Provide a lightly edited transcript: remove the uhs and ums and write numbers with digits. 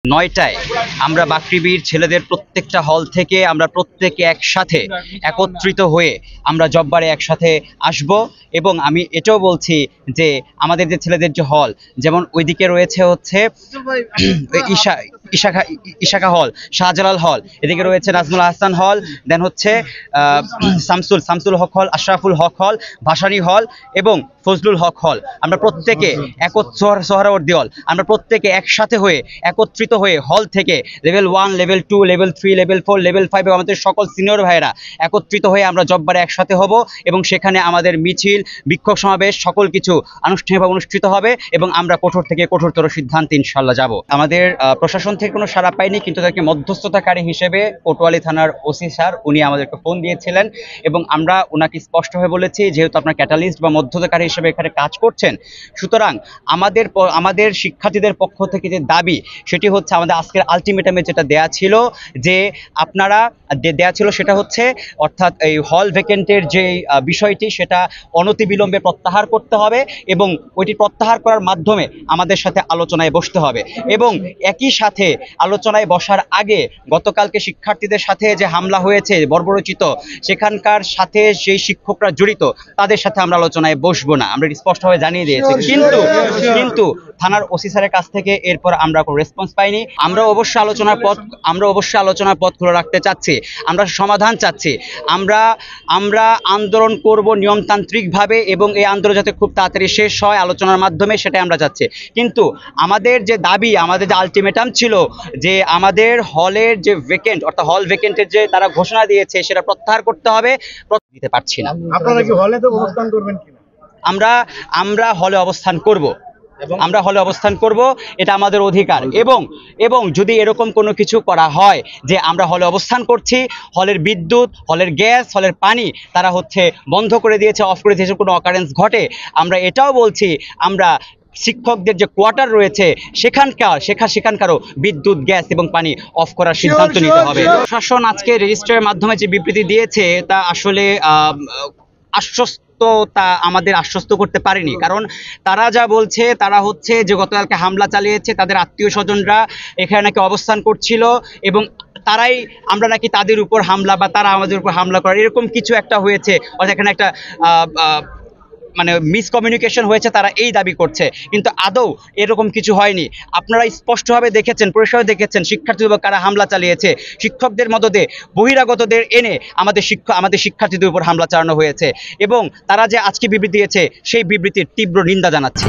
৯টায় আমরা বাকৃবির ছেলেদের প্রত্যেকটা হল থেকে আমরা প্রত্যেকে একসাথে একত্রিত হয়ে আমরা জব্বারে একসাথে আসব। এবং আমি এটাও বলছি যে আমাদের যে ছেলেদের যে হল, যেমন ওইদিকে রয়েছে হচ্ছে ইশাখা হল, শাহজালাল হল, এদিকে রয়েছে নাজমুল আহসান হল, দেন হচ্ছে শামসুল হক হল, আশরাফুল হক হল, ভাসানী হল এবং ফজলুল হক হল। আমরা প্রত্যেকে সোহরাওয়ার্দী হল, আমরা প্রত্যেকে একসাথে হয়ে একত্রিত হয়ে হল থেকে level 1, level 2, level 3, level 4, level 5 এবং আমাদের সকল সিনিয়র ভাইয়েরা একত্রিত হয়ে আমরা জব্বারে একসাথে হব এবং সেখানে আমাদের মিছিল, বিক্ষোভ সমাবেশ সকল কিছু আনুষ্ঠানিকভাবে অনুষ্ঠিত হবে এবং আমরা কঠোর থেকে কঠোরতর সিদ্ধান্তে ইনশাল্লাহ যাব। আমাদের প্রশাসন থেকে কোনো সাড়া পাইনি, কিন্তু তাকে মধ্যস্থতাকারী হিসেবে কোতোয়ালি থানার ওসি স্যার উনি আমাদেরকে ফোন দিয়েছিলেন এবং আমরা ওনাকে স্পষ্টভাবে বলেছি, যেহেতু আপনার ক্যাটালিস্ট বা মধ্যস্থতাকারী হিসেবে এখানে কাজ করছেন, সুতরাং আমাদের শিক্ষার্থীদের পক্ষ থেকে যে দাবি সেটি হচ্ছে আমাদের আজকের আলটিমেটামে যেটা দেয়া ছিল, যে আপনারা দেয়া ছিল সেটা হচ্ছে অর্থাৎ এই হল ভ্যাকেন্টের যে বিষয়টি সেটা অনতিবিলম্বে প্রত্যাহার করতে হবে এবং ওইটি প্রত্যাহার করার মাধ্যমে আমাদের সাথে আলোচনায় বসতে হবে। এবং একই সাথে আলোচনায় বসার আগে গতকালকে শিক্ষার্থীদের সাথে যে হামলা হয়েছে বর্বরচিত, সেখানকার সাথে যেই শিক্ষকরা জড়িত তাদের সাথে আমরা আলোচনায় বসবো না, আমরা স্পষ্টভাবে জানিয়ে দিয়েছি। কিন্তু থানার ওসি স্যারের কাছ থেকে এরপর আমরা কোনো রেসপন্স পাইনি। আমরা অবশ্যই আলোচনার পথ খোলা রাখতে চাচ্ছি, আমরা সমাধান চাচ্ছি, আমরা আন্দোলন করব নিয়মতান্ত্রিকভাবে এবং এই আন্দোলন যাতে খুব তাড়াতাড়ি শেষ হয় আলোচনার মাধ্যমে, সেটাই আমরা চাচ্ছি। কিন্তু আমাদের যে দাবি, আমাদের যে আলটিমেটাম ছিল যে আমাদের হলের যে ভ্যাকেন্ট অর্থাৎ হল ভ্যাকেন্টের যে তারা ঘোষণা দিয়েছে সেটা প্রত্যাহার করতে হবে, দিতে পারছি না। আপনারা কি হলে অবস্থান করবেন কিনা? আমরা হলে অবস্থান করব, এটা আমাদের অধিকার। এবং যদি এরকম কোনো কিছু করা হয় যে আমরা হলে অবস্থান করছি, হলের বিদ্যুৎ, হলের গ্যাস, হলের পানি তারা হচ্ছে বন্ধ করে দিয়েছে, অফ করে দিয়েছে, কোনো অকারেন্স ঘটে, আমরা এটাও বলছি আমরা শিক্ষকদের যে কোয়ার্টার রয়েছে সেখানকারও বিদ্যুৎ, গ্যাস এবং পানি অফ করার সিদ্ধান্ত নিতে হবে। প্রশাসন আজকে রেজিস্ট্রারের মাধ্যমে যে বিবৃতি দিয়েছে তা আসলে আমাদের আশ্বস্ত করতে পারেনি, কারণ তারা যা বলছে তারা হচ্ছে যে গতকালকে হামলা চালিয়েছে তাদের আত্মীয় স্বজনরা এখানে নাকি অবস্থান করছিল এবং আমরা নাকি তাদের উপর হামলা বা তারা আমাদের উপর হামলা করার এরকম কিছু একটা হয়েছে, অর্থাৎ এখানে একটা মানে মিসকমিউনিকেশন হয়েছে, তারা এই দাবি করছে, কিন্তু আদৌ এরকম কিছু হয়নি। আপনারা স্পষ্টভাবে দেখেছেন, পরিষ্কার দেখেছেন শিক্ষার্থীদের উপর কারা হামলা চালিয়েছে, শিক্ষকদের মদদে বহিরাগতদের এনে আমাদের শিক্ষার্থীদের উপর হামলা চালানো হয়েছে এবং তারা যে আজকে বিবৃতি দিয়েছে সেই বিবৃতির তীব্র নিন্দা জানাচ্ছি।